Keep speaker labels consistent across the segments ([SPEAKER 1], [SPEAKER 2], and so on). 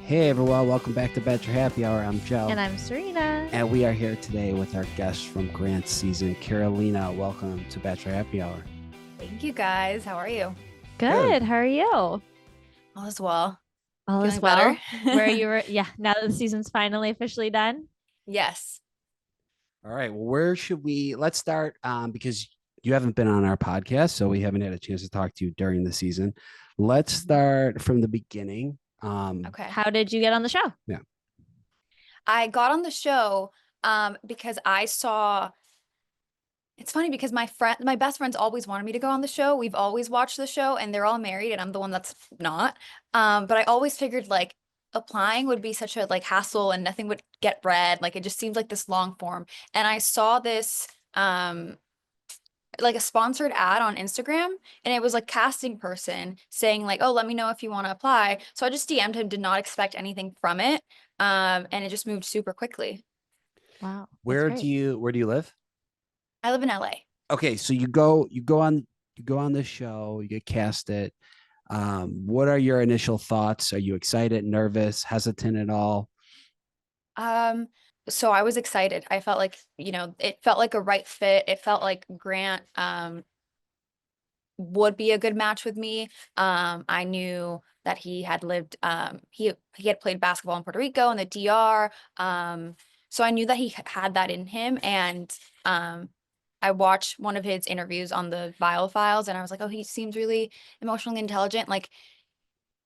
[SPEAKER 1] Hey everyone, welcome back to Bachelor Happy Hour. I'm Joe.
[SPEAKER 2] And I'm Serena.
[SPEAKER 1] And we are here today with our guest from Grant's season, Karolina. Welcome to Bachelor Happy Hour.
[SPEAKER 3] Thank you guys. How are you?
[SPEAKER 2] Good. How are you?
[SPEAKER 3] All is well.
[SPEAKER 2] All is
[SPEAKER 3] Feeling
[SPEAKER 2] well.
[SPEAKER 3] better?
[SPEAKER 2] Where you were, now that the season's finally officially done.
[SPEAKER 3] Yes.
[SPEAKER 1] All right. Well, where should let's start because you haven't been on our podcast, so we haven't had a chance to talk to you during the season. Let's start from the beginning.
[SPEAKER 3] Okay.
[SPEAKER 2] How did you get on the show?
[SPEAKER 1] Yeah.
[SPEAKER 3] I got on the show because I saw. It's funny because my best friends always wanted me to go on the show. We've always watched the show and they're all married and I'm the one that's not. But I always figured like applying would be such a like hassle and nothing would get read. Like it just seemed like this long form. And I saw this like a sponsored ad on Instagram and it was like casting person saying like, oh, let me know if you want to apply. So I just DM'd him, did not expect anything from it. And it just moved super quickly.
[SPEAKER 2] Wow.
[SPEAKER 1] Where do you live?
[SPEAKER 3] I live in LA.
[SPEAKER 1] Okay, so you go on the show, you get casted. What are your initial thoughts? Are you excited, nervous, hesitant at all?
[SPEAKER 3] So I was excited. I felt like, it felt like a right fit. It felt like Grant would be a good match with me. I knew that he had lived he had played basketball in Puerto Rico and the DR. So I knew that he had that in him and I watched one of his interviews on the Vile Files and I was like, oh, he seems really emotionally intelligent. Like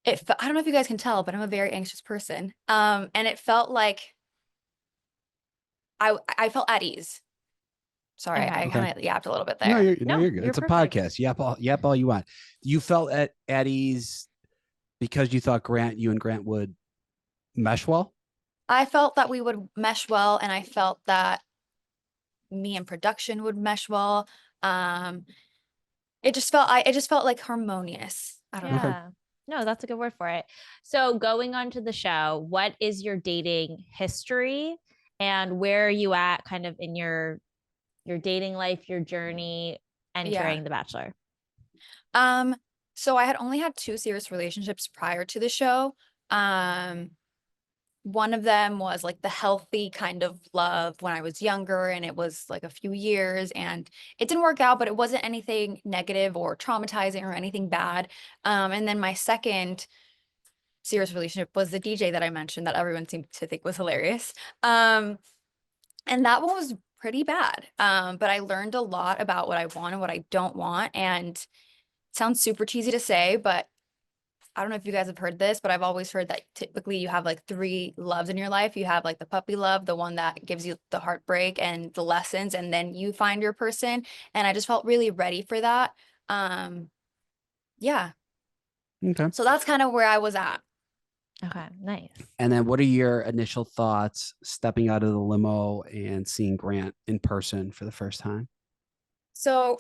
[SPEAKER 3] I don't know if you guys can tell, but I'm a very anxious person. And it felt like I felt at ease. Sorry,
[SPEAKER 2] Okay.
[SPEAKER 3] I kind of yapped a little bit
[SPEAKER 1] No,
[SPEAKER 3] there.
[SPEAKER 1] you're good.
[SPEAKER 2] You're
[SPEAKER 1] It's a
[SPEAKER 2] perfect.
[SPEAKER 1] podcast. Yap all you want. You felt at ease because you thought you and Grant would mesh well?
[SPEAKER 3] I felt that we would mesh well, and I felt that me and production would mesh well. Um, it just felt like harmonious. I don't know.
[SPEAKER 2] Yeah. No, that's a good word for it. So going on to the show, what is your dating history and where are you at kind of in your dating life, your journey entering The Bachelor?
[SPEAKER 3] So I had only had 2 serious relationships prior to the show. One of them was like the healthy kind of love when I was younger, and it was like a few years, and it didn't work out, but it wasn't anything negative or traumatizing or anything bad. And then my second serious relationship was the DJ that I mentioned that everyone seemed to think was hilarious. And that one was pretty bad. But I learned a lot about what I want and what I don't want. And it sounds super cheesy to say, but I don't know if you guys have heard this, but I've always heard that typically you have like 3 loves in your life. You have like the puppy love, the one that gives you the heartbreak and the lessons, and then you find your person. And I just felt really ready for that. Yeah.
[SPEAKER 1] Okay.
[SPEAKER 3] So that's kind of where I was at.
[SPEAKER 2] Okay, nice.
[SPEAKER 1] And then what are your initial thoughts stepping out of the limo and seeing Grant in person for the first time?
[SPEAKER 3] So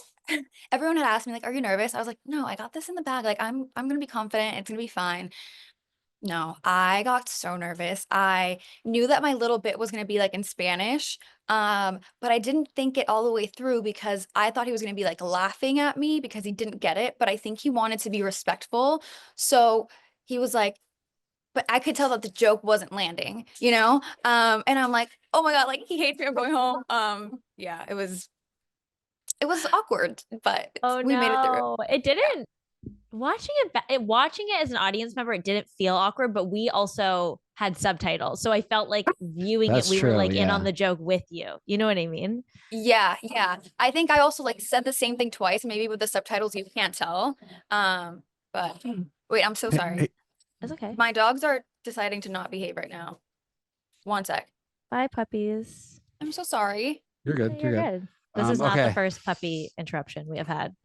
[SPEAKER 3] everyone had asked me like, "Are you nervous?" I was like, "No, I got this in the bag. Like I'm gonna be confident. It's gonna be fine." No, I got so nervous. I knew that my little bit was gonna be like in Spanish, but I didn't think it all the way through because I thought he was gonna be like laughing at me because he didn't get it. But I think he wanted to be respectful, so he was like, but I could tell that the joke wasn't landing, you know? And I'm like, oh my God, like he hates me. I'm going home. Yeah, it was awkward, but
[SPEAKER 2] Oh
[SPEAKER 3] we made it through.
[SPEAKER 2] no, it didn't. Watching it as an audience member, it didn't feel awkward, but we also had subtitles. So I felt like viewing
[SPEAKER 1] That's
[SPEAKER 2] it, we
[SPEAKER 1] true,
[SPEAKER 2] were like in
[SPEAKER 1] yeah.
[SPEAKER 2] on the joke with you. You know what I mean?
[SPEAKER 3] Yeah, yeah. I think I also like said the same thing twice. Maybe with the subtitles you can't tell. But wait, I'm so sorry.
[SPEAKER 2] That's okay.
[SPEAKER 3] My dogs are deciding to not behave right now. One sec.
[SPEAKER 2] Bye, puppies.
[SPEAKER 3] I'm so sorry.
[SPEAKER 1] You're good.
[SPEAKER 2] You're good. This is not
[SPEAKER 1] okay.
[SPEAKER 2] the first puppy interruption we have had.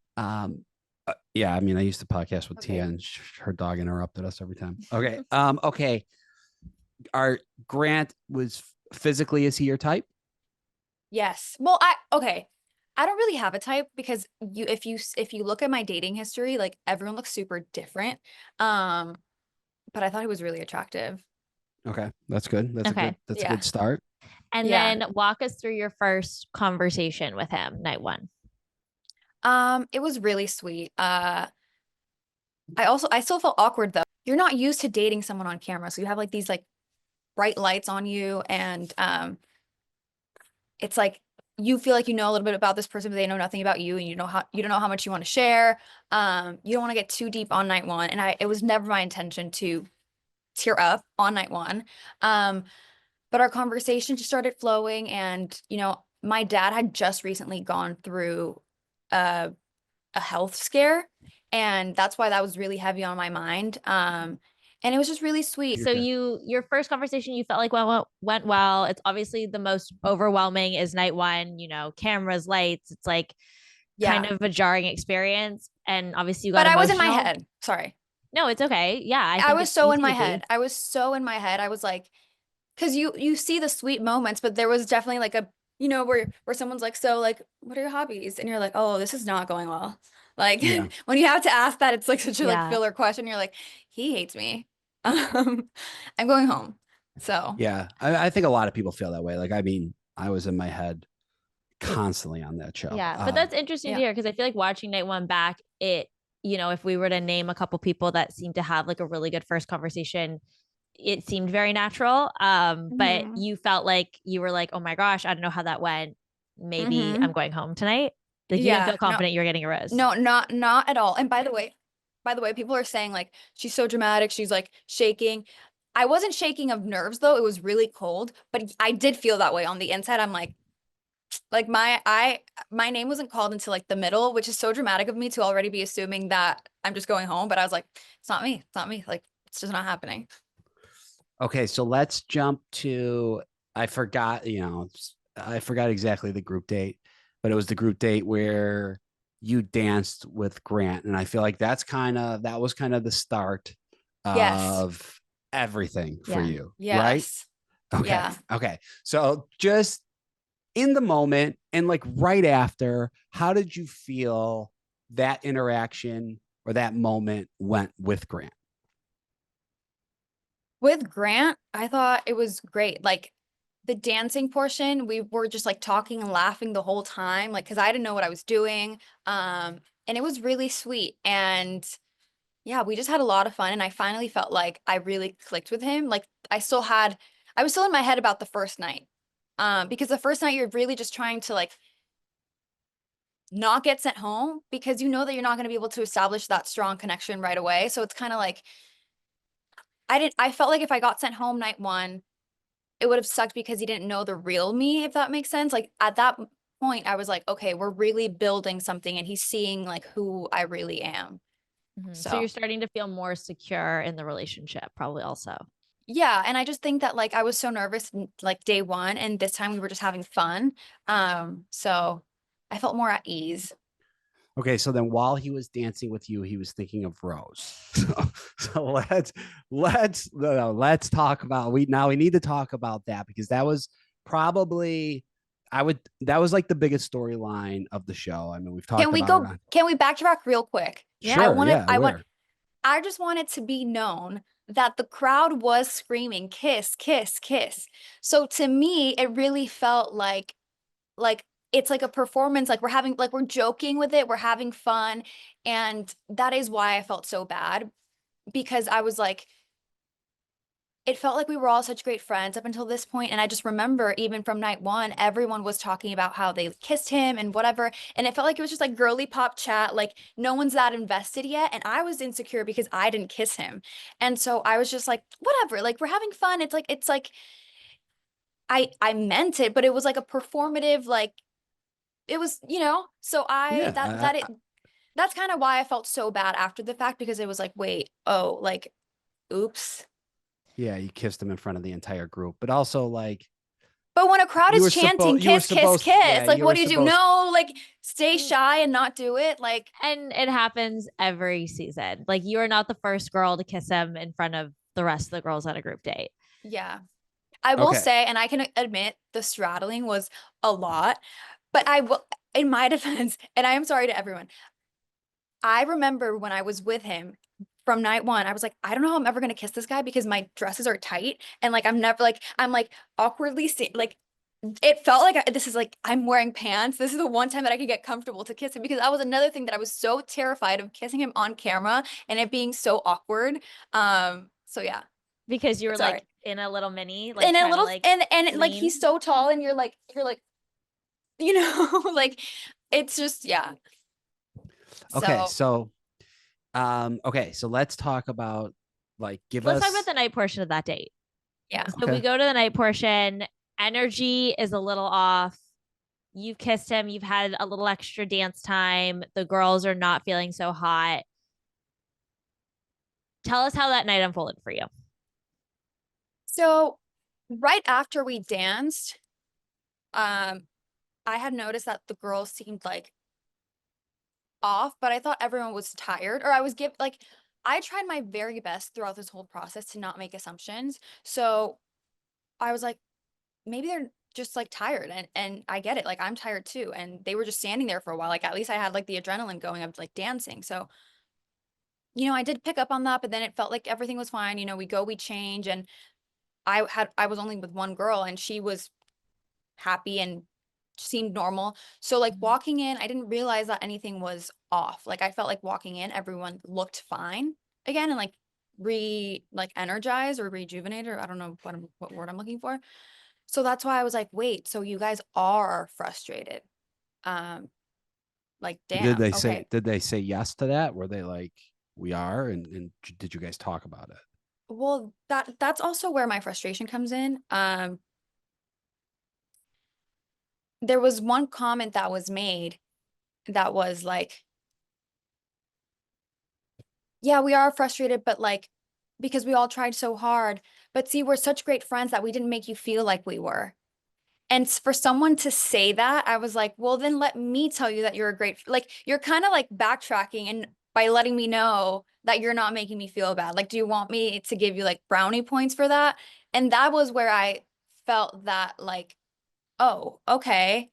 [SPEAKER 1] Yeah, I mean, I used to podcast with
[SPEAKER 3] Okay.
[SPEAKER 1] Tia and her dog interrupted us every time. Okay. Okay. Our Grant was physically, is he your type?
[SPEAKER 3] Yes. Well, okay. I don't really have a type because if you look at my dating history, like everyone looks super different. But I thought he was really attractive.
[SPEAKER 1] Okay. That's good. That's
[SPEAKER 2] Okay.
[SPEAKER 1] a
[SPEAKER 3] Yeah.
[SPEAKER 1] good start.
[SPEAKER 2] And
[SPEAKER 3] Yeah.
[SPEAKER 2] then walk us through your first conversation with him, night 1.
[SPEAKER 3] It was really sweet. I still felt awkward though. you're not used to dating someone on camera. So you have like these like bright lights on you, and it's like you feel like you know a little bit about this person, but they know nothing about you, and you don't know how much you want to share. You don't want to get too deep on night one, and it was never my intention to tear up on night one. But our conversation just started flowing, and my dad had just recently gone through a health scare, and that's why that was really heavy on my mind. And it was just really sweet.
[SPEAKER 2] So your first conversation, you felt like went well. It's obviously the most overwhelming is night one, cameras, lights. It's like kind
[SPEAKER 3] Yeah.
[SPEAKER 2] of a jarring experience. And obviously you
[SPEAKER 3] But
[SPEAKER 2] got
[SPEAKER 3] I was in
[SPEAKER 2] emotional.
[SPEAKER 3] my head. Sorry.
[SPEAKER 2] No, it's okay. Yeah. I
[SPEAKER 3] I
[SPEAKER 2] think
[SPEAKER 3] was
[SPEAKER 2] it's
[SPEAKER 3] so in
[SPEAKER 2] easy
[SPEAKER 3] my
[SPEAKER 2] to
[SPEAKER 3] head.
[SPEAKER 2] be.
[SPEAKER 3] I was so in my head. I was like, because you see the sweet moments, but there was definitely like a, where someone's like, so like, what are your hobbies? And you're like, oh, this is not going well. Like
[SPEAKER 1] Yeah.
[SPEAKER 3] when you have to ask that, it's like such a like
[SPEAKER 2] Yeah.
[SPEAKER 3] filler question. You're like, he hates me. Um, I'm going home. So
[SPEAKER 1] Yeah. I think a lot of people feel that way. Like, I mean, I was in my head constantly on that show.
[SPEAKER 2] Yeah. But that's interesting to
[SPEAKER 3] yeah.
[SPEAKER 2] hear because I feel like watching night one back, if we were to name a couple people that seemed to have like a really good first conversation, it seemed very natural. But
[SPEAKER 3] Mhm.
[SPEAKER 2] you felt like you were like, oh my gosh, I don't know how that went. Maybe I'm
[SPEAKER 3] Mhm.
[SPEAKER 2] going home tonight. Like you didn't
[SPEAKER 3] Yeah.
[SPEAKER 2] feel
[SPEAKER 3] No,
[SPEAKER 2] confident you were getting a rose.
[SPEAKER 3] no, not at all. And by the way, people are saying like she's so dramatic, she's like shaking. I wasn't shaking of nerves though. It was really cold, but I did feel that way on the inside. I'm like my name wasn't called until like the middle, which is so dramatic of me to already be assuming that I'm just going home, but I was like, it's not me. It's not me. Like it's just not happening.
[SPEAKER 1] Okay, so let's jump to I forgot, I forgot exactly the group date, but it was the group date where you danced with Grant. And I feel like that was kind of the start
[SPEAKER 3] Yes.
[SPEAKER 1] of everything for
[SPEAKER 2] Yeah.
[SPEAKER 1] you, right?
[SPEAKER 3] Yes.
[SPEAKER 1] Okay.
[SPEAKER 3] Yeah.
[SPEAKER 1] Okay. So just in the moment and like right after, how did you feel that interaction or that moment went with Grant?
[SPEAKER 3] With Grant, I thought it was great. Like the dancing portion, we were just like talking and laughing the whole time, like because I didn't know what I was doing. And it was really sweet. And yeah, we just had a lot of fun. And I finally felt like I really clicked with him. Like I was still in my head about the first night. Because the first night you're really just trying to like not get sent home because you know that you're not going to be able to establish that strong connection right away. So it's kind of like I felt like if I got sent home night one, it would have sucked because he didn't know the real me, if that makes sense. Like at that point, I was like, okay, we're really building something and he's seeing like who I really am.
[SPEAKER 2] Mhm. So
[SPEAKER 3] So
[SPEAKER 2] you're starting to feel more secure in the relationship, probably also.
[SPEAKER 3] yeah, and I just think that like I was so nervous like day one, and this time we were just having fun. So I felt more at ease.
[SPEAKER 1] Okay, so then while he was dancing with you, he was thinking of Rose. So let's talk about we need to talk about that because that was probably that was like the biggest storyline of the show. I mean, we've talked about it on
[SPEAKER 3] Can we backtrack real quick?
[SPEAKER 2] Yeah.
[SPEAKER 1] sure, yeah, where
[SPEAKER 3] I just want it to be known that the crowd was screaming, kiss, kiss, kiss. So to me, it really felt like it's like a performance, like we're joking with it, we're having fun. And that is why I felt so bad because I was like, it felt like we were all such great friends up until this point. And I just remember even from night one, everyone was talking about how they kissed him and whatever. And it felt like it was just like girly pop chat. Like no one's that invested yet. And I was insecure because I didn't kiss him. And so I was just like, whatever, like we're having fun. It's like I meant it, but it was like a performative, like it was, so I that
[SPEAKER 1] yeah,
[SPEAKER 3] that it that's kind of why I felt so bad after the fact because it was like, wait, oh, like, oops.
[SPEAKER 1] yeah, you kissed him in front of the entire group, but also like
[SPEAKER 3] But when a crowd is chanting
[SPEAKER 1] you were
[SPEAKER 3] kiss, kiss,
[SPEAKER 1] supposed yeah,
[SPEAKER 3] kiss, like
[SPEAKER 1] you
[SPEAKER 3] what
[SPEAKER 1] were
[SPEAKER 3] do you do?
[SPEAKER 1] supposed
[SPEAKER 3] No, like stay
[SPEAKER 2] Mm.
[SPEAKER 3] shy and not do it. Like,
[SPEAKER 2] And it happens every season. Like you are not the first girl to kiss him in front of the rest of the girls at a group date.
[SPEAKER 3] yeah. I will
[SPEAKER 1] okay.
[SPEAKER 3] say, and I can admit the straddling was a lot, but I will, in my defense, and I am sorry to everyone. I remember when I was with him from night one, I was like, I don't know how I'm ever gonna kiss this guy because my dresses are tight and like I'm never like I'm like awkwardly like it felt like this is like I'm wearing pants. This is the one time that I could get comfortable to kiss him, because that was another thing that I was so terrified of, kissing him on camera and it being so awkward. So yeah,
[SPEAKER 2] Because you were
[SPEAKER 3] it's all
[SPEAKER 2] like
[SPEAKER 3] right.
[SPEAKER 2] in a little mini, like
[SPEAKER 3] And a
[SPEAKER 2] trying to
[SPEAKER 3] little,
[SPEAKER 2] like
[SPEAKER 3] and like
[SPEAKER 2] lean.
[SPEAKER 3] he's so tall, and you're like, like it's just, yeah.
[SPEAKER 1] Okay,
[SPEAKER 3] So
[SPEAKER 1] so let's talk about like give
[SPEAKER 2] Let's talk about
[SPEAKER 1] us
[SPEAKER 2] the night portion of that date.
[SPEAKER 3] yeah.
[SPEAKER 2] So we
[SPEAKER 1] okay.
[SPEAKER 2] go to the night portion. Energy is a little off. You've kissed him. You've had a little extra dance time. The girls are not feeling so hot. Tell us how that night unfolded for you.
[SPEAKER 3] So right after we danced, I had noticed that the girls seemed like off, but I thought everyone was tired, or I tried my very best throughout this whole process to not make assumptions. So I was like, maybe they're just like tired, and I get it. Like I'm tired too. And they were just standing there for a while. Like at least I had like the adrenaline going of like dancing. So, I did pick up on that, but then it felt like everything was fine. We change, and I was only with one girl, and she was happy and seemed normal. So like walking in, I didn't realize that anything was off. Like I felt like walking in, everyone looked fine again, and like energized or rejuvenated, or I don't know what word I'm looking for. So that's why I was like, wait, so you guys are frustrated. Um, like
[SPEAKER 1] Did
[SPEAKER 3] damn,
[SPEAKER 1] they say
[SPEAKER 3] okay.
[SPEAKER 1] did they say yes to that? Were they like we are and did you guys talk about it?
[SPEAKER 3] Well, that's also where my frustration comes in. There was one comment that was made that was like, yeah, we are frustrated, but like, because we all tried so hard. But see, we're such great friends that we didn't make you feel like we were. And for someone to say that, I was like, well, then let me tell you that you're a great, like, you're kind of like backtracking and by letting me know that you're not making me feel bad. Like, do you want me to give you like brownie points for that? And that was where I felt that like, oh, okay.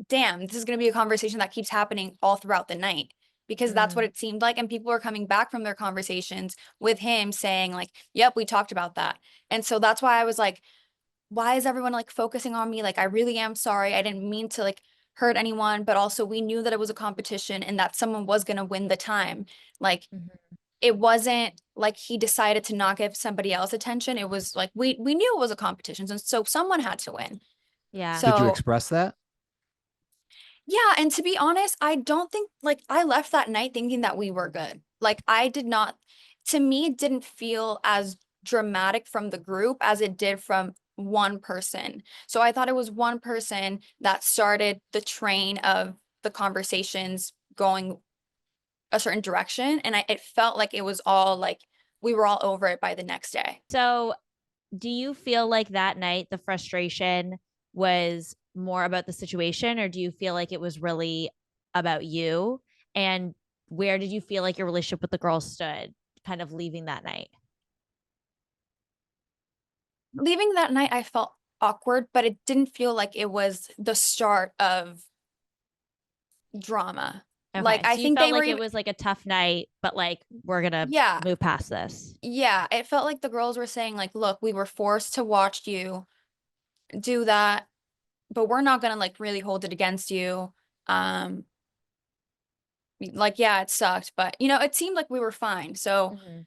[SPEAKER 3] Damn, this is going to be a conversation that keeps happening all throughout the night, because that's what
[SPEAKER 2] Mm,
[SPEAKER 3] it seemed like. And people were coming back from their conversations with him saying like, yep, we talked about that. And so that's why I was like, why is everyone like focusing on me? Like, I really am sorry. I didn't mean to like hurt anyone, but also we knew that it was a competition and that someone was going to win the time. Like,
[SPEAKER 2] mhm.
[SPEAKER 3] it wasn't like he decided to not give somebody else attention. It was like we knew it was a competition, and so someone had to win.
[SPEAKER 2] Yeah.
[SPEAKER 1] Did you
[SPEAKER 3] So
[SPEAKER 1] express that?
[SPEAKER 3] yeah, and to be honest, I don't think like I left that night thinking that we were good. Like I did not, to me, it didn't feel as dramatic from the group as it did from one person. So I thought it was one person that started the train of the conversations going a certain direction. And it felt like it was all like we were all over it by the next day.
[SPEAKER 2] So do you feel like that night the frustration was more about the situation, or do you feel like it was really about you? And where did you feel like your relationship with the girls stood kind of leaving that night?
[SPEAKER 3] Leaving that night, I felt awkward, but it didn't feel like it was the start of drama. Like
[SPEAKER 2] Okay.
[SPEAKER 3] I
[SPEAKER 2] So you
[SPEAKER 3] think
[SPEAKER 2] felt
[SPEAKER 3] they were
[SPEAKER 2] like it
[SPEAKER 3] even,
[SPEAKER 2] was like a tough night, but like we're going to
[SPEAKER 3] yeah,
[SPEAKER 2] move past this.
[SPEAKER 3] yeah. It felt like the girls were saying like, look, we were forced to watch you do that, but we're not gonna like really hold it against you. Um, like yeah, it sucked, but it seemed like we were fine. So
[SPEAKER 2] Mhm.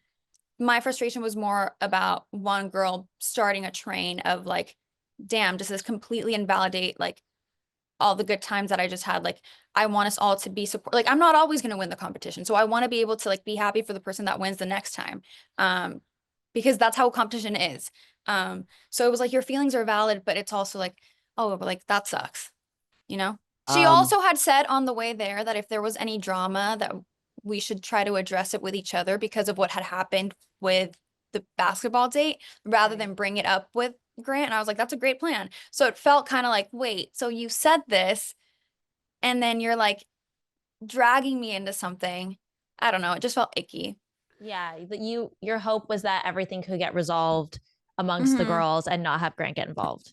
[SPEAKER 3] my frustration was more about one girl starting a train of like, damn, does this completely invalidate like all the good times that I just had? Like I want us all to be support, like I'm not always going to win the competition, so I want to be able to like be happy for the person that wins the next time, um because that's how competition is. So it was like your feelings are valid, but it's also like, oh, but like that sucks, you know. She
[SPEAKER 1] Um
[SPEAKER 3] also had said on the way there that if there was any drama that we should try to address it with each other because of what had happened with the basketball date rather
[SPEAKER 2] Right.
[SPEAKER 3] than bring it up with Grant. And I was like, that's a great plan. So it felt kind of like, wait, so you said this and then you're like dragging me into something. I don't know. It just felt icky.
[SPEAKER 2] Yeah, but your hope was that everything could get resolved amongst the
[SPEAKER 3] Hmm.
[SPEAKER 2] girls and not have Grant get involved.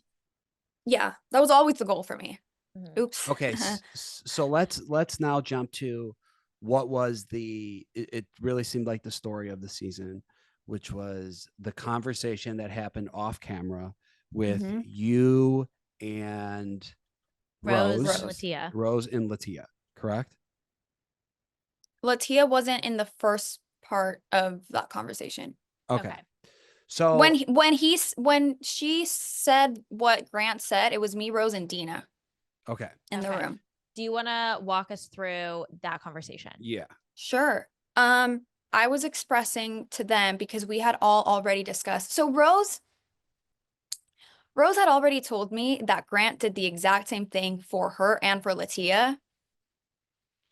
[SPEAKER 3] Yeah, that was always the goal for me.
[SPEAKER 2] Mhm.
[SPEAKER 3] Oops.
[SPEAKER 1] okay, so let's now jump to what was it really seemed like the story of the season, which was the conversation that happened off camera with
[SPEAKER 3] Mhm.
[SPEAKER 1] you and
[SPEAKER 2] Rose
[SPEAKER 1] Rose,
[SPEAKER 2] and Latia.
[SPEAKER 1] Rose and Latia, correct?
[SPEAKER 3] Latia wasn't in the first part of that conversation.
[SPEAKER 1] Okay.
[SPEAKER 2] Okay.
[SPEAKER 1] So
[SPEAKER 3] When she said what Grant said, it was me, Rose, and Dina
[SPEAKER 1] okay.
[SPEAKER 3] in the
[SPEAKER 2] Okay.
[SPEAKER 3] room.
[SPEAKER 2] Do you want to walk us through that conversation?
[SPEAKER 1] Yeah.
[SPEAKER 3] Sure. I was expressing to them because we had all already discussed. So Rose had already told me that Grant did the exact same thing for her and for Latia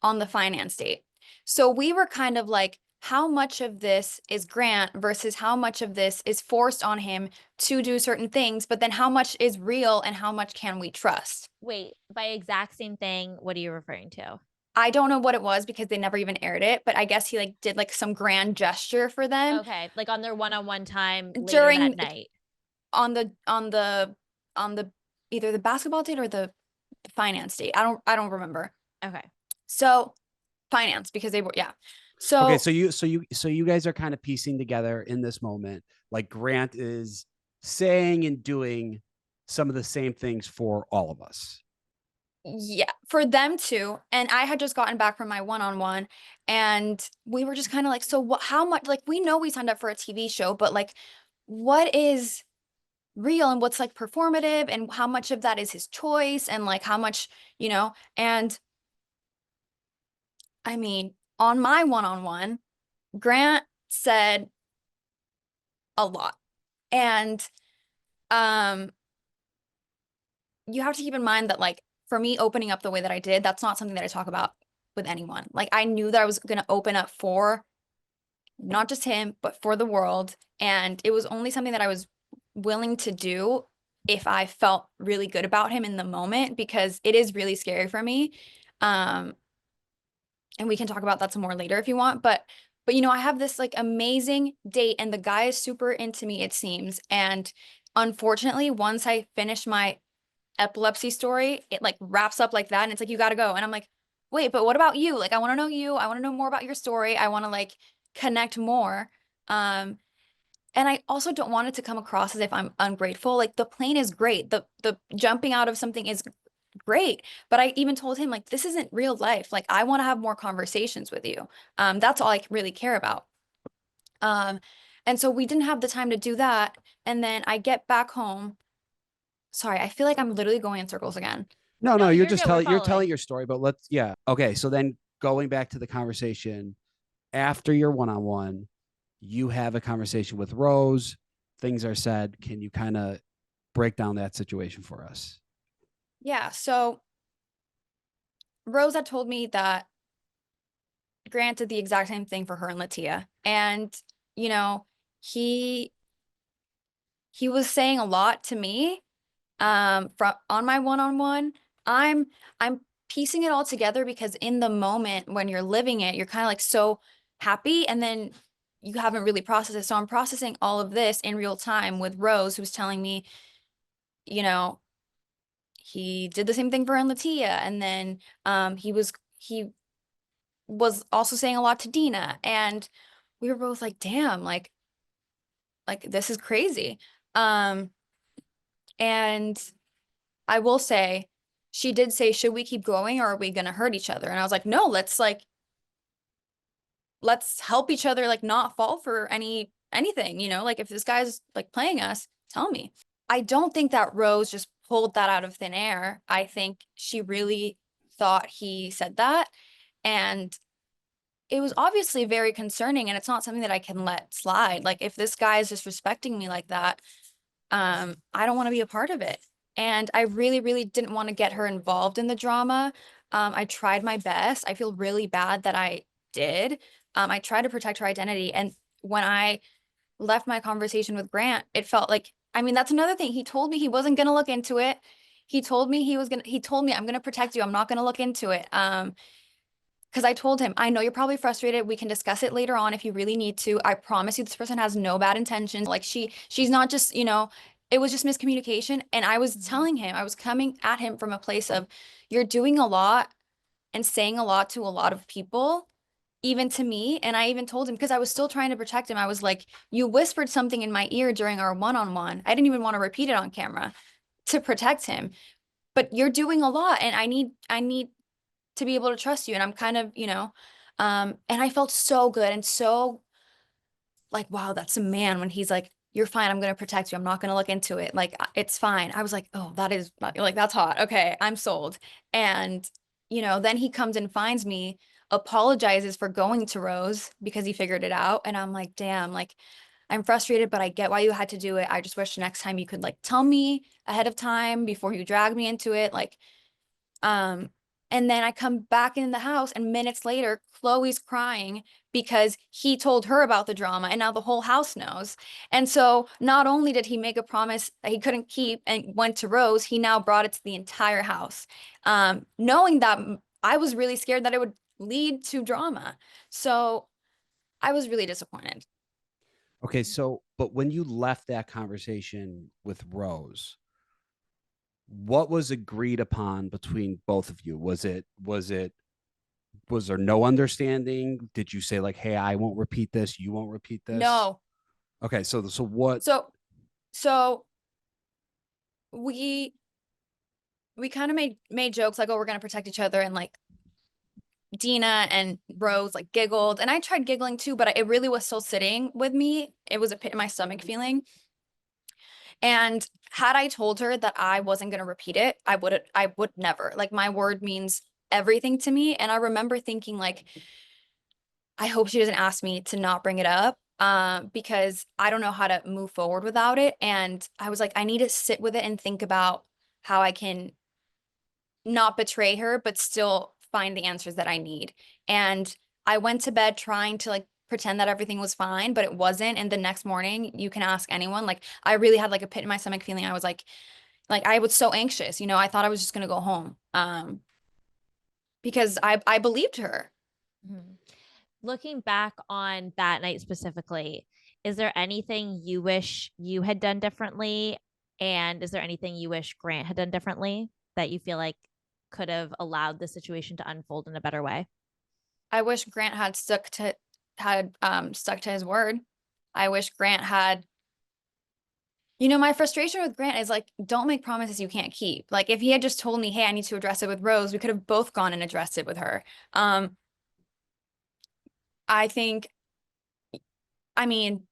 [SPEAKER 3] on the finance date. So we were kind of like, how much of this is Grant versus how much of this is forced on him to do certain things, but then how much is real and how much can we trust?
[SPEAKER 2] Wait, by exact same thing, what are you referring to?
[SPEAKER 3] I don't know what it was because they never even aired it, but I guess he like did like some grand gesture for them
[SPEAKER 2] Okay, like on their one-on-one time later
[SPEAKER 3] during
[SPEAKER 2] that night.
[SPEAKER 3] on the either the basketball date or the finance date. I don't remember.
[SPEAKER 2] Okay.
[SPEAKER 3] So finance because they were yeah.
[SPEAKER 1] Okay,
[SPEAKER 3] So
[SPEAKER 1] so you guys are kind of piecing together in this moment, like Grant is saying and doing some of the same things for all of us.
[SPEAKER 3] yeah, for them too. And I had just gotten back from my one-on-one and we were just kind of like, so what, how much, like, we know we signed up for a TV show, but like, what is real and what's like performative and how much of that is his choice and like how much, and I mean, on my one-on-one, Grant said a lot. And um you have to keep in mind that like for me opening up the way that I did, that's not something that I talk about with anyone. Like I knew that I was going to open up for not just him, but for the world, and it was only something that I was willing to do if I felt really good about him in the moment because it is really scary for me. Um and we can talk about that some more later if you want, but I have this like amazing date and the guy is super into me it seems, and unfortunately once I finish my epilepsy story, it like wraps up like that and it's like you got to go and I'm like, "Wait, but what about you? Like I want to know you. I want to know more about your story. I want to like connect more." Um and I also don't want it to come across as if I'm ungrateful. Like the plane is great. The jumping out of something is great. But I even told him like this isn't real life. Like I want to have more conversations with you. That's all I really care about. Um and so we didn't have the time to do that. And then I get back home. Sorry, I feel like I'm literally going in circles again.
[SPEAKER 1] No,
[SPEAKER 2] No,
[SPEAKER 1] no, you're
[SPEAKER 2] you're
[SPEAKER 1] just
[SPEAKER 2] good. We're
[SPEAKER 1] telling
[SPEAKER 2] following.
[SPEAKER 1] your story, but let's yeah. Okay, so then going back to the conversation after your one-on-one, you have a conversation with Rose, things are said. Can you kind of break down that situation for us?
[SPEAKER 3] Yeah, so Rose had told me that Grant did the exact same thing for her and Latia. And, you know, he he was saying a lot to me from on my one-on-one. I'm piecing it all together because in the moment when you're living it, you're kind of like so happy and then you haven't really processed it. So I'm processing all of this in real time with Rose, who's telling me, you know, he did the same thing for Latia, and then he was also saying a lot to Dina, and we were both like, damn, like this is crazy. Um, and I will say, she did say, should we keep going or are we gonna hurt each other? And I was like, no, let's help each other like not fall for anything, like if this guy's like playing us, tell me. I don't think that Rose just pulled that out of thin air. I think she really thought he said that. And it was obviously very concerning and it's not something that I can let slide. Like if this guy is disrespecting me like that, I don't want to be a part of it. And I really, really didn't want to get her involved in the drama. I tried my best. I feel really bad that I did. I tried to protect her identity. And when I left my conversation with Grant, it felt like, I mean, that's another thing. He told me he wasn't going to look into it. He told me, I'm going to protect you. I'm not going to look into it. Because I told him, I know you're probably frustrated. We can discuss it later on if you really need to. I promise you, this person has no bad intentions. Like she's not just, it was just miscommunication. And I was telling him, I was coming at him from a place of, you're doing a lot and saying a lot to a lot of people. even to me. And I even told him, because I was still trying to protect him. I was like, you whispered something in my ear during our one-on-one. I didn't even want to repeat it on camera to protect him. But you're doing a lot, and I need to be able to trust you. And I'm kind of, and I felt so good and so like, wow, that's a man when he's like, you're fine. I'm going to protect you. I'm not going to look into it. Like, it's fine. I was like, oh, that is like, that's hot. Okay. I'm sold. And, then he comes and finds me, apologizes for going to Rose because he figured it out. And I'm like, damn, like, I'm frustrated, but I get why you had to do it. I just wish next time you could like tell me ahead of time before you drag me into it. Like, um, and then I come back in the house, and minutes later, Chloe's crying because he told her about the drama, and now the whole house knows. And so not only did he make a promise that he couldn't keep and went to Rose, he now brought it to the entire house. Knowing that I was really scared that it would lead to drama. So I was really disappointed.
[SPEAKER 1] Okay, so but when you left that conversation with Rose, what was agreed upon between both of you? Was there no understanding? Did you say like, "Hey, I won't repeat this, you won't repeat this"?
[SPEAKER 3] No.
[SPEAKER 1] Okay, so what
[SPEAKER 3] So we kind of made jokes like, oh, we're gonna protect each other, and like Dina and Rose like giggled, and I tried giggling too, but it really was still sitting with me. It was a pit in my stomach feeling. And had I told her that I wasn't going to repeat it, I would never. Like, my word means everything to me. And I remember thinking like, I hope she doesn't ask me to not bring it up, because I don't know how to move forward without it. And I was like, I need to sit with it and think about how I can not betray her, but still find the answers that I need. And I went to bed trying to like pretend that everything was fine, but it wasn't. And the next morning, you can ask anyone, like, I really had like a pit in my stomach feeling. I was like I was so anxious, I thought I was just gonna go home. Because I believed her.
[SPEAKER 2] Mhm. Looking back on that night specifically, is there anything you wish you had done differently? And is there anything you wish Grant had done differently that you feel like could have allowed the situation to unfold in a better way?
[SPEAKER 3] I wish Grant had stuck to his word. I wish Grant had. My frustration with Grant is like, don't make promises you can't keep. Like, if he had just told me, hey, I need to address it with Rose, we could have both gone and addressed it with her. I think, I mean,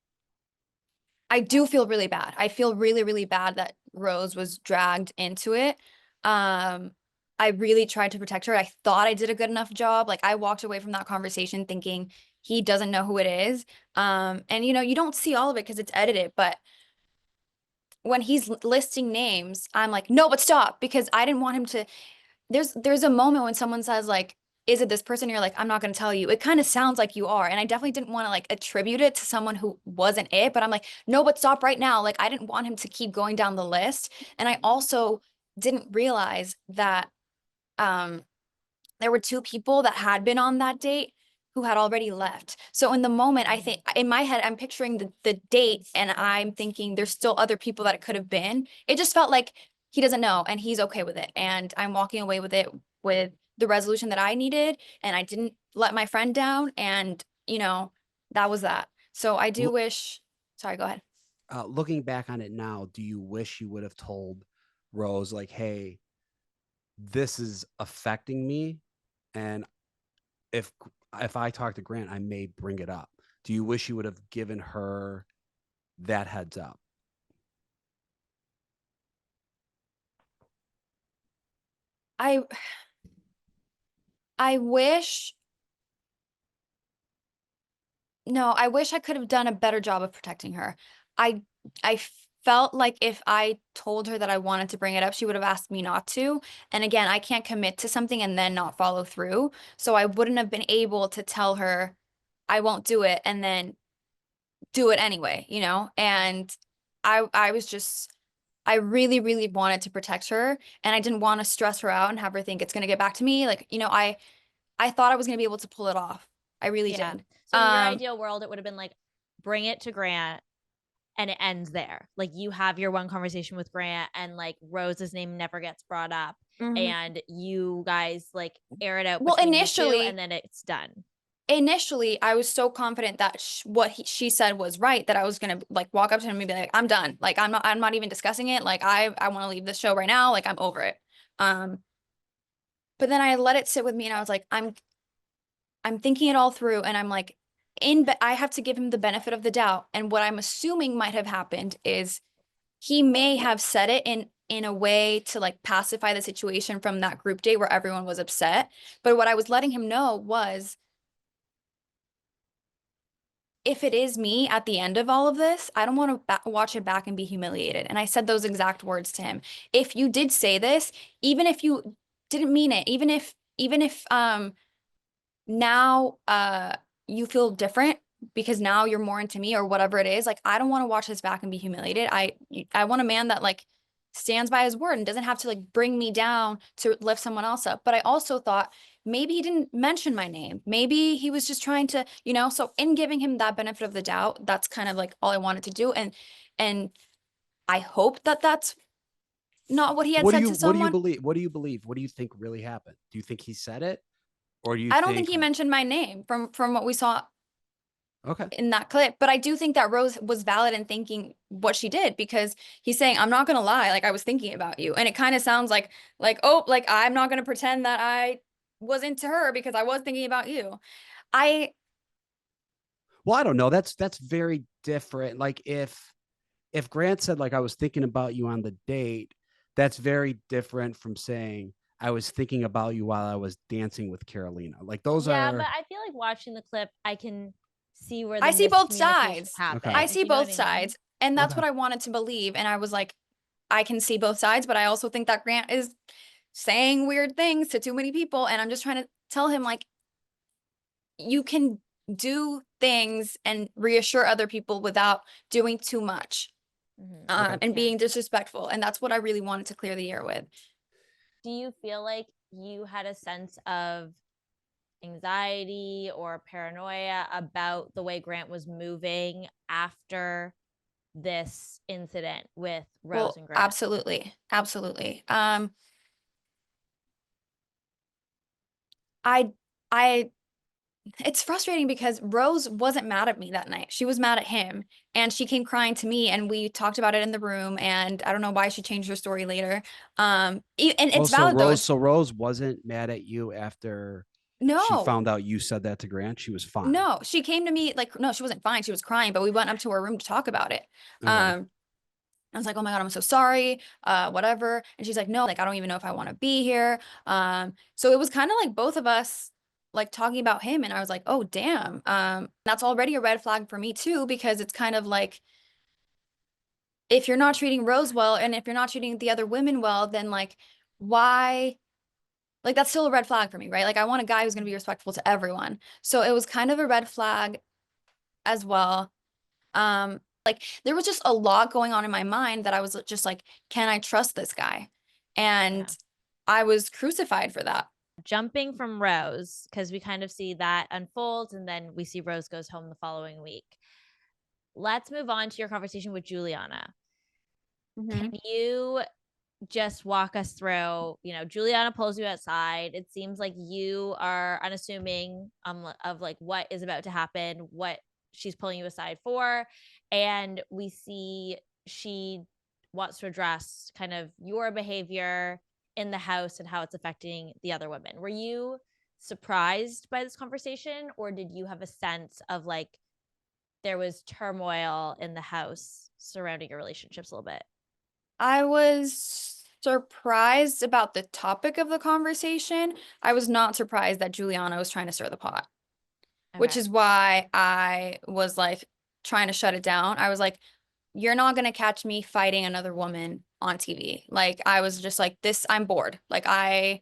[SPEAKER 3] I do feel really bad. I feel really, really bad that Rose was dragged into it. Um, I really tried to protect her. I thought I did a good enough job. Like, I walked away from that conversation thinking he doesn't know who it is. And you don't see all of it because it's edited, but when he's listing names, I'm like, no, but stop, because I didn't want him to. There's a moment when someone says like, is it this person? You're like, I'm not going to tell you. It kind of sounds like you are. And I definitely didn't want to like attribute it to someone who wasn't it, but I'm like, no, but stop right now. Like, I didn't want him to keep going down the list. And I also didn't realize that um there were two people that had been on that date who had already left. So in the moment, I think in my head, I'm picturing the date, and I'm thinking there's still other people that it could have been. It just felt like he doesn't know and he's okay with it. And I'm walking away with it with the resolution that I needed. And I didn't let my friend down. And, that was that. So I do wish, sorry, go ahead.
[SPEAKER 1] looking back on it now, do you wish you would have told Rose like, "Hey, this is affecting me, and if I talk to Grant, I may bring it up." Do you wish you would have given her that heads up?
[SPEAKER 3] I I wish No, I wish I could have done a better job of protecting her. I I felt like if I told her that I wanted to bring it up, she would have asked me not to. And again, I can't commit to something and then not follow through. So I wouldn't have been able to tell her I won't do it and then do it anyway. And I was just I really, really wanted to protect her, and I didn't want to stress her out and have her think it's gonna get back to me. Like, I thought I was gonna be able to pull it off. I really
[SPEAKER 2] Yeah.
[SPEAKER 3] did.
[SPEAKER 2] So in your ideal world, it would have been like, bring it to Grant and it ends there. Like, you have your one conversation with Grant and like Rose's name never gets brought up,
[SPEAKER 3] Mhm.
[SPEAKER 2] and you guys like air it out
[SPEAKER 3] Well,
[SPEAKER 2] between you two, and
[SPEAKER 3] initially,
[SPEAKER 2] then it's done.
[SPEAKER 3] initially I was so confident that she said was right that I was gonna like walk up to him and be like, I'm done. Like I'm not even discussing it. Like I want to leave this show right now. Like I'm over it. But then I let it sit with me and I was like, I'm thinking it all through and I'm like, I have to give him the benefit of the doubt. And what I'm assuming might have happened is he may have said it in a way to like pacify the situation from that group date where everyone was upset. But what I was letting him know was, if it is me at the end of all of this, I don't want to watch it back and be humiliated. And I said those exact words to him. If you did say this, even if you didn't mean it, even if now you feel different because now you're more into me or whatever it is, like I don't want to watch this back and be humiliated. I want a man that like stands by his word and doesn't have to like bring me down to lift someone else up. But I also thought maybe he didn't mention my name. Maybe he was just trying to, so in giving him that benefit of the doubt, that's kind of like all I wanted to do. And I hope that that's not what he had said to
[SPEAKER 1] What do you
[SPEAKER 3] someone.
[SPEAKER 1] believe? What do you believe? What do you think really happened? Do you think he said it? Or do you
[SPEAKER 3] I don't think
[SPEAKER 1] think
[SPEAKER 3] he mentioned my name from what we saw
[SPEAKER 1] okay.
[SPEAKER 3] in that clip, but I do think that Rose was valid in thinking what she did, because he's saying, I'm not gonna lie, like I was thinking about you. And it kind of sounds like, oh, like I'm not gonna pretend that I was into her because I was thinking about you. I
[SPEAKER 1] Well, I don't know. That's very different. Like if Grant said like I was thinking about you on the date, that's very different from saying I was thinking about you while I was dancing with Karolina. Like those
[SPEAKER 2] Yeah, but
[SPEAKER 1] are
[SPEAKER 2] I feel like watching the clip, I can see where the
[SPEAKER 3] I see both
[SPEAKER 2] miscommunication
[SPEAKER 3] sides.
[SPEAKER 1] okay.
[SPEAKER 3] I
[SPEAKER 2] happened.
[SPEAKER 3] see
[SPEAKER 2] You know what
[SPEAKER 3] both
[SPEAKER 2] I mean?
[SPEAKER 3] sides. And that's
[SPEAKER 1] Okay.
[SPEAKER 3] what I wanted to believe. And I was like, I can see both sides, but I also think that Grant is saying weird things to too many people. And I'm just trying to tell him, like, you can do things and reassure other people without doing too much,
[SPEAKER 1] Okay.
[SPEAKER 3] and
[SPEAKER 2] Yeah.
[SPEAKER 3] being disrespectful. And that's what I really wanted to clear the air with.
[SPEAKER 2] Do you feel like you had a sense of anxiety or paranoia about the way Grant was moving after this incident with Rose
[SPEAKER 3] Well,
[SPEAKER 2] and Grant?
[SPEAKER 3] absolutely. Absolutely. I I it's frustrating because Rose wasn't mad at me that night. She was mad at him, and she came crying to me and we talked about it in the room, and I don't know why she changed her story later. And
[SPEAKER 1] Well,
[SPEAKER 3] it's valid though.
[SPEAKER 1] So Rose wasn't mad at you after she
[SPEAKER 3] No.
[SPEAKER 1] found out you said that to Grant. She was fine.
[SPEAKER 3] No, she came to me like, no, she wasn't fine. She was crying, but we went up to her room to talk about it.
[SPEAKER 1] Okay.
[SPEAKER 3] I was like, oh my God, I'm so sorry, whatever. And she's like, no, like, I don't even know if I want to be here. So it was kind of like both of us like talking about him. And I was like, oh, damn. That's already a red flag for me too, because it's kind of like, if you're not treating Rose well, and if you're not treating the other women well, then like, why? Like, that's still a red flag for me, right? Like, I want a guy who's going to be respectful to everyone. So it was kind of a red flag as well. Like there was just a lot going on in my mind that I was just like, can I trust this guy? And
[SPEAKER 2] Yeah.
[SPEAKER 3] I was crucified for that.
[SPEAKER 2] Jumping from Rose, because we kind of see that unfolds and then we see Rose goes home the following week. Let's move on to your conversation with Juliana. Can you just walk us through, Juliana pulls you outside. It seems like you are unassuming of like what is about to happen, what she's pulling you aside for. And we see she wants to address kind of your behavior in the house and how it's affecting the other women. Were you surprised by this conversation, or did you have a sense of like there was turmoil in the house surrounding your relationships a little bit?
[SPEAKER 3] I was surprised about the topic of the conversation. I was not surprised that Juliana was trying to stir the pot, which
[SPEAKER 2] Okay.
[SPEAKER 3] is why I was like trying to shut it down. I was like, you're not going to catch me fighting another woman on TV. Like I was just like, this, I'm bored. Like I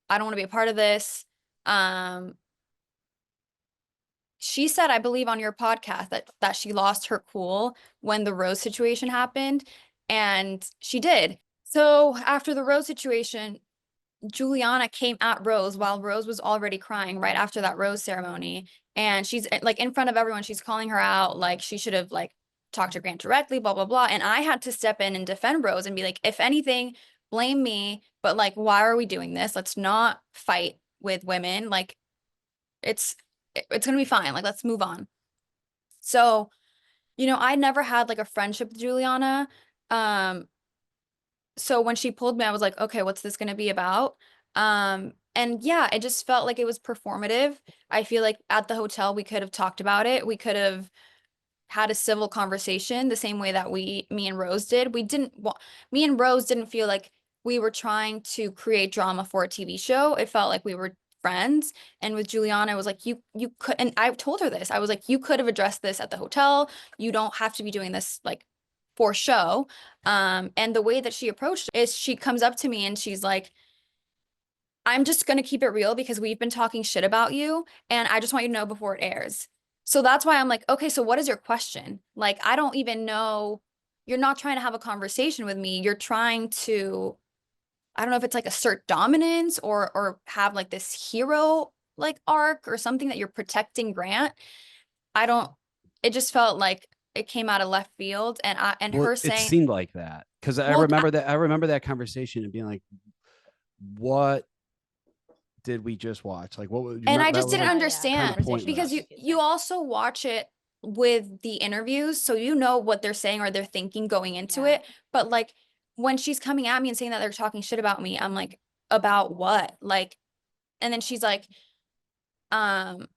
[SPEAKER 3] don't want to be a part of this. Um, she said, I believe on your podcast that she lost her cool when the Rose situation happened, and she did. So after the Rose situation, Juliana came at Rose while Rose was already crying right after that Rose ceremony, and she's like in front of everyone, she's calling her out like she should have like talked to Grant directly, blah blah blah. And I had to step in and defend Rose and be like, if anything, blame me, but like, why are we doing this? Let's not fight with women. Like it's it's going to be fine. Like, let's move on. So, you know, I never had like a friendship with Juliana. So when she pulled me, I was like, okay, what's this going to be about? And yeah, it just felt like it was performative. I feel like at the hotel, we could have talked about it. We could have had a civil conversation the same way that me and Rose did. Me and Rose didn't feel like we were trying to create drama for a TV show. It felt like we were friends. And with Juliana, it was like you could, and I told her this. I was like, you could have addressed this at the hotel. You don't have to be doing this like for show. And the way that she approached it is she comes up to me and she's like, I'm just going to keep it real because we've been talking shit about you and I just want you to know before it airs. So that's why I'm like, okay, so what is your question? Like, I don't even know. You're not trying to have a conversation with me. You're trying to, I don't know if it's like assert dominance or have like this hero like arc or something that you're protecting Grant. I don't, it just felt like it came out of left field and
[SPEAKER 1] Well,
[SPEAKER 3] her
[SPEAKER 1] it
[SPEAKER 3] saying,
[SPEAKER 1] seemed like that because I
[SPEAKER 3] well,
[SPEAKER 1] remember that. I remember that conversation and being like, "What did we just watch? Like, what was
[SPEAKER 3] and I
[SPEAKER 1] that
[SPEAKER 3] just
[SPEAKER 1] was
[SPEAKER 3] didn't
[SPEAKER 1] like kind of
[SPEAKER 3] understand
[SPEAKER 2] Conversation
[SPEAKER 3] because
[SPEAKER 2] was
[SPEAKER 1] pointless."
[SPEAKER 3] you
[SPEAKER 2] confusing.
[SPEAKER 3] also watch it with the interviews, so you know what they're saying or they're thinking going into
[SPEAKER 2] Yeah.
[SPEAKER 3] it. But like when she's coming at me and saying that they're talking shit about me, I'm like, about what? Like, and then she's like, um,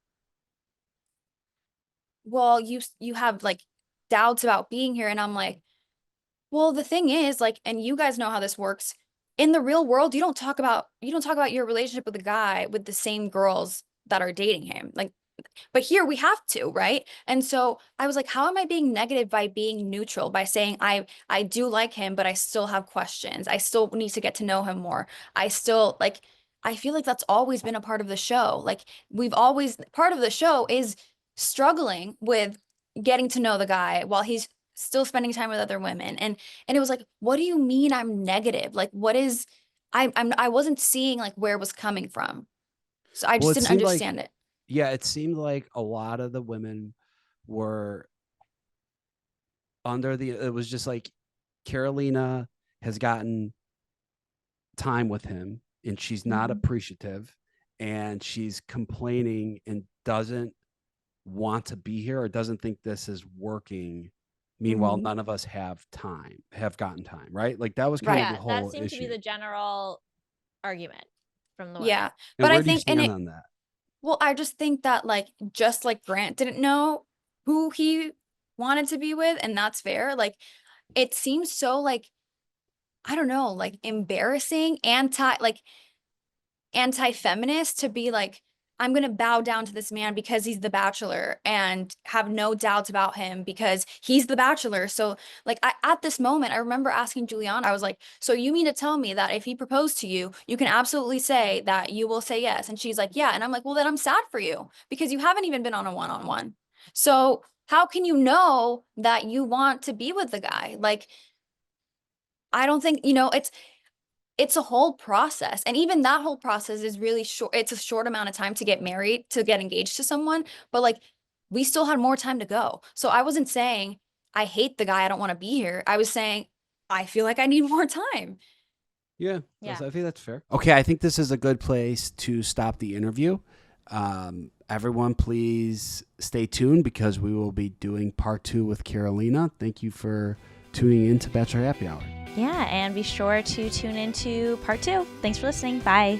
[SPEAKER 3] well, you have like doubts about being here, and I'm like, well, the thing is, like, and you guys know how this works. In the real world, you don't talk about your relationship with a guy with the same girls that are dating him. Like, but here we have to, right? And so I was like, how am I being negative by being neutral, by saying I do like him, but I still have questions. I still need to get to know him more. I still like I feel like that's always been a part of the show. Like we've always part of the show is struggling with getting to know the guy while he's still spending time with other women. And it was like, what do you mean I'm negative? Like what is I wasn't seeing like where it was coming from. So I
[SPEAKER 1] Well,
[SPEAKER 3] just
[SPEAKER 1] it
[SPEAKER 3] didn't
[SPEAKER 1] seemed like
[SPEAKER 3] understand it.
[SPEAKER 1] yeah, it seemed like a lot of the women were under the. It was just like Karolina has gotten time with him and she's not
[SPEAKER 3] Mhm.
[SPEAKER 1] appreciative and she's complaining and doesn't want to be here or doesn't think this is working. Meanwhile,
[SPEAKER 3] Mhm.
[SPEAKER 1] none of us have gotten time, right? Like that was kind of
[SPEAKER 3] Right.
[SPEAKER 1] the
[SPEAKER 2] Yeah, that
[SPEAKER 1] whole
[SPEAKER 2] seemed to be
[SPEAKER 1] issue.
[SPEAKER 2] the general argument from the women.
[SPEAKER 3] Yeah.
[SPEAKER 1] And
[SPEAKER 3] But I
[SPEAKER 1] where do you
[SPEAKER 3] think, and
[SPEAKER 1] stand
[SPEAKER 3] it,
[SPEAKER 1] on that?
[SPEAKER 3] well, I just think that like, just like Grant didn't know who he wanted to be with, and that's fair. Like, it seems so like, I don't know, like embarrassing, anti-feminist to be like, I'm going to bow down to this man because he's the bachelor and have no doubts about him because he's the bachelor. So like at this moment, I remember asking Juliana, I was like, so you mean to tell me that if he proposed to you, you can absolutely say that you will say yes? And she's like, yeah. And I'm like, well, then I'm sad for you because you haven't even been on a one-on-one. So how can you know that you want to be with the guy? Like, I don't think, it's a whole process. And even that whole process is really short. It's a short amount of time to get married, to get engaged to someone, but like we still had more time to go. So I wasn't saying I hate the guy, I don't want to be here. I was saying I feel like I need more time.
[SPEAKER 1] Yeah,
[SPEAKER 2] Yeah.
[SPEAKER 1] I think that's fair. Okay, I think this is a good place to stop the interview. Everyone, please stay tuned because we will be doing part 2 with Karolina. Thank you for tuning in to Bachelor Happy Hour.
[SPEAKER 2] Yeah, and be sure to tune into part 2. Thanks for listening. Bye.